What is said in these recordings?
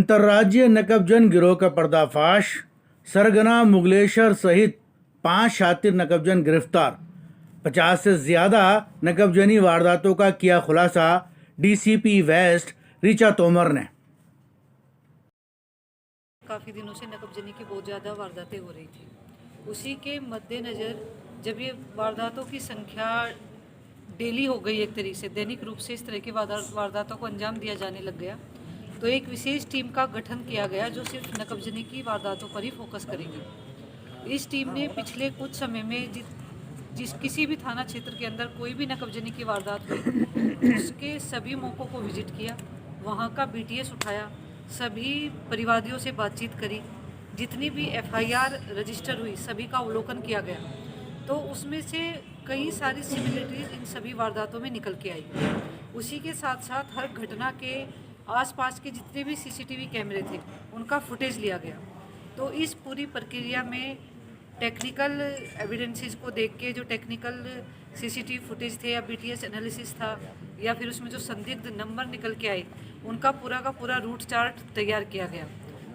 अंतर्राज्यीय नकबजन गिरोह का पर्दाफाश। सरगना मुगलेशर सहित 5 शातिर नकबजन गिरफ्तार। 50 से ज्यादा नकबजनी वारदातों का किया खुलासा डीसीपी वेस्ट ऋचा तोमर ने। काफ़ी दिनों से नकबजनी की बहुत ज़्यादा वारदातें हो रही थी। उसी के मद्देनज़र जब ये वारदातों की संख्या डेली हो गई, एक तरीके से दैनिक रूप से इस तरह की वारदातों को अंजाम दिया जाने लग गया, तो एक विशेष टीम का गठन किया गया जो सिर्फ नकबजनी की वारदातों पर ही फोकस करेगी। इस टीम ने पिछले कुछ समय में जिस किसी भी थाना क्षेत्र के अंदर कोई भी नकबजनी की वारदात हुई, उसके सभी मौक़ों को विजिट किया, वहाँ का बीटीएस उठाया, सभी परिवादियों से बातचीत करी, जितनी भी एफआईआर रजिस्टर हुई सभी का अवलोकन किया गया। तो उसमें से कई सारी सिमिलरिटीज़ इन सभी वारदातों में निकल के आई। उसी के साथ साथ हर घटना के आसपास के जितने भी सीसीटीवी कैमरे थे उनका फुटेज लिया गया। तो इस पूरी प्रक्रिया में टेक्निकल एविडेंसेस को देख के, जो टेक्निकल सीसीटीवी फुटेज थे या बीटीएस एनालिसिस था या फिर उसमें जो संदिग्ध नंबर निकल के आए, उनका पूरा का पूरा रूट चार्ट तैयार किया गया।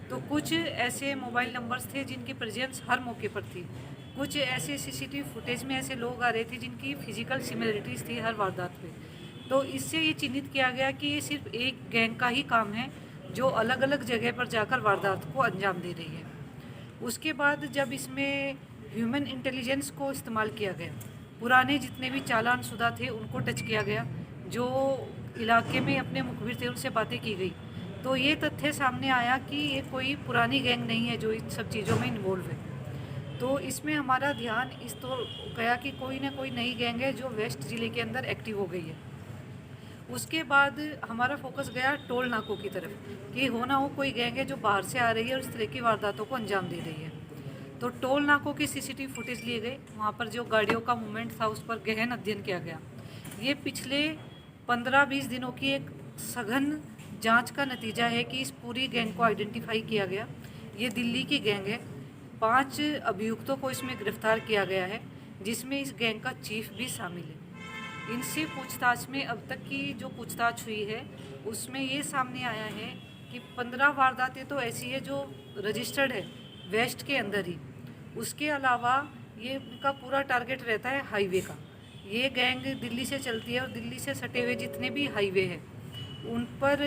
तो कुछ ऐसे मोबाइल नंबर्स थे जिनकी प्रेजेंस हर मौके पर थी, कुछ ऐसे सीसीटीवी फुटेज में ऐसे लोग आ रहे थे जिनकी फिजिकल सिमिलरिटीज़ थी हर वारदात पे। तो इससे ये चिन्हित किया गया कि ये सिर्फ एक गैंग का ही काम है जो अलग अलग जगह पर जाकर वारदात को अंजाम दे रही है। उसके बाद जब इसमें ह्यूमन इंटेलिजेंस को इस्तेमाल किया गया, पुराने जितने भी चालान शुदा थे उनको टच किया गया, जो इलाके में अपने मुखबिर थे उनसे बातें की गई, तो ये तथ्य सामने आया कि ये कोई पुरानी गैंग नहीं है जो इन सब चीज़ों में इन्वॉल्व है। तो इसमें हमारा ध्यान इस तो गया कि कोई ना कोई नई गैंग है जो वेस्ट ज़िले के अंदर एक्टिव हो गई है। उसके बाद हमारा फोकस गया टोल नाकों की तरफ कि हो ना हो कोई गैंग है जो बाहर से आ रही है और इस तरह की वारदातों को अंजाम दे रही है। तो टोल नाकों के सीसीटीवी फुटेज लिए गए, वहाँ पर जो गाड़ियों का मूवमेंट था उस पर गहन अध्ययन किया गया। ये पिछले 15-20 दिनों की एक सघन जांच का नतीजा है कि इस पूरी गैंग को आइडेंटिफाई किया गया। ये दिल्ली की गैंग है। 5 अभियुक्तों को इसमें गिरफ्तार किया गया है, जिसमें इस गैंग का चीफ भी शामिल है। इनसे पूछताछ में अब तक की जो पूछताछ हुई है उसमें ये सामने आया है कि 15 वारदातें तो ऐसी है जो रजिस्टर्ड है वेस्ट के अंदर ही। उसके अलावा ये इनका पूरा टारगेट रहता है हाईवे का। ये गैंग दिल्ली से चलती है और दिल्ली से सटे हुए जितने भी हाईवे हैं उन पर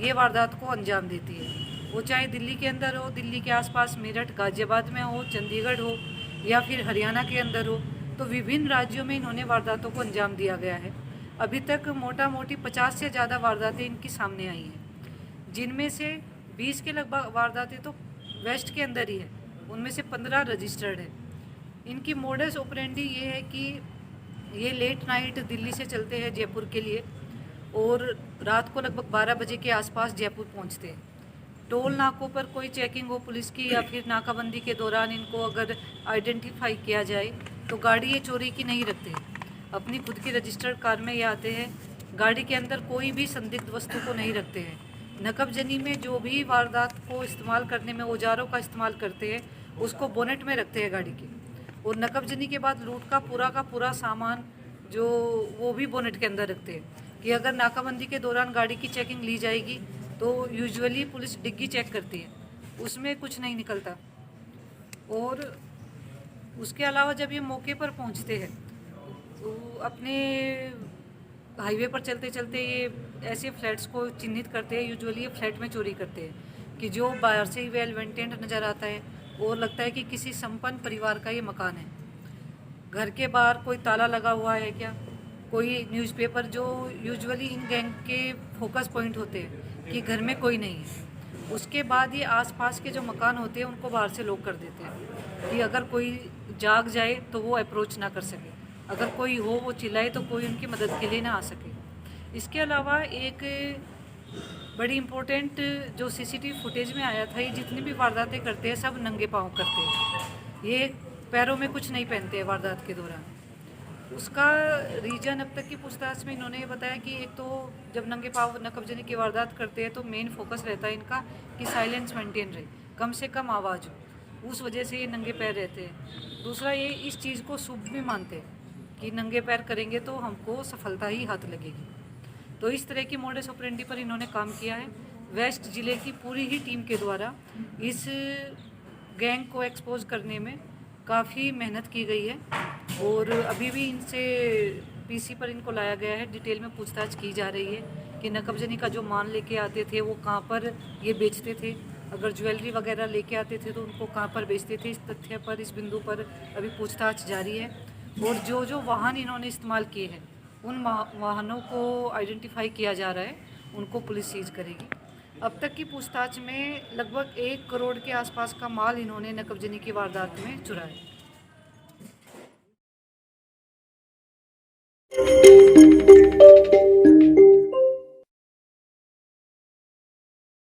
ये वारदात को अंजाम देती है। वो चाहे दिल्ली के अंदर हो, दिल्ली के आसपास मेरठ गाज़ियाबाद में हो, चंडीगढ़ हो या फिर हरियाणा के अंदर हो, तो विभिन्न राज्यों में इन्होंने वारदातों को अंजाम दिया गया है। अभी तक मोटा मोटी 50 से ज़्यादा वारदातें इनकी सामने आई हैं, जिनमें से 20 के लगभग वारदातें तो वेस्ट के अंदर ही है, उनमें से 15 रजिस्टर्ड है। इनकी मोडस ऑपरेंडी ये है कि ये लेट नाइट दिल्ली से चलते हैं जयपुर के लिए और रात को लगभग 12 बजे के आसपास जयपुर पहुंचते हैं। टोल नाकों पर कोई चेकिंग हो पुलिस की या फिर नाकाबंदी के दौरान इनको अगर आइडेंटिफाई किया जाए तो गाड़ी ये चोरी की नहीं रखते हैं, अपनी खुद की रजिस्टर्ड कार में ये आते हैं। गाड़ी के अंदर कोई भी संदिग्ध वस्तु को नहीं रखते हैं। नकबजनी में जो भी वारदात को इस्तेमाल करने में औजारों का इस्तेमाल करते हैं उसको बोनेट में रखते हैं गाड़ी के, और नकबजनी के बाद लूट का पूरा सामान जो वो भी बोनेट के अंदर रखते हैं कि अगर नाकाबंदी के दौरान गाड़ी की चेकिंग ली जाएगी तो यूजुअली पुलिस डिग्गी चेक करती है, उसमें कुछ नहीं निकलता। और उसके अलावा जब ये मौके पर पहुंचते हैं तो अपने हाईवे पर चलते चलते ये ऐसे फ्लैट्स को चिन्हित करते हैं। यूजुअली ये फ्लैट में चोरी करते हैं कि जो बाहर से ही वेल मेंटेन्ड नज़र आता है और लगता है कि किसी संपन्न परिवार का ये मकान है। घर के बाहर कोई ताला लगा हुआ है क्या, कोई न्यूज़पेपर, जो यूजुअली इन गैंग के फोकस पॉइंट होते हैं कि घर में कोई नहीं है। उसके बाद ये आसपास के जो मकान होते हैं उनको बाहर से लॉक कर देते हैं कि अगर कोई जाग जाए तो वो अप्रोच ना कर सके, अगर कोई हो वो चिल्लाए तो कोई उनकी मदद के लिए ना आ सके। इसके अलावा एक बड़ी इम्पोर्टेंट जो सीसीटीवी फुटेज में आया था, ये जितनी भी वारदातें करते हैं सब नंगे पाँव करते हैं, ये पैरों में कुछ नहीं पहनते हैं वारदात के दौरान। उसका रीजन अब तक की पूछताछ में इन्होंने ये बताया कि एक तो जब नंगे पाँव नकबजनी की वारदात करते हैं तो मेन फोकस रहता है इनका कि साइलेंस मेंटेन रहे, कम से कम आवाज़ हो, उस वजह से ये नंगे पैर रहते हैं। दूसरा ये इस चीज़ को शुभ भी मानते हैं कि नंगे पैर करेंगे तो हमको सफलता ही हाथ लगेगी। तो इस तरह की मोडस ऑपरेंडी पर इन्होंने काम किया है। वेस्ट ज़िले की पूरी ही टीम के द्वारा इस गैंग को एक्सपोज करने में काफ़ी मेहनत की गई है और अभी भी इनसे पीसी पर इनको लाया गया है। डिटेल में पूछताछ की जा रही है कि नकबजनी का जो माल लेके आते थे वो कहाँ पर ये बेचते थे, अगर ज्वेलरी वगैरह लेके आते थे तो उनको कहाँ पर बेचते थे। इस तथ्य पर, इस बिंदु पर अभी पूछताछ जारी है और जो जो वाहन इन्होंने इस्तेमाल किए हैं उन वाहनों को आइडेंटिफाई किया जा रहा है, उनको पुलिस सीज करेगी। अब तक की पूछताछ में लगभग 1 करोड़ के आसपास का माल इन्होंने नकबजनी की वारदात में चुराया है।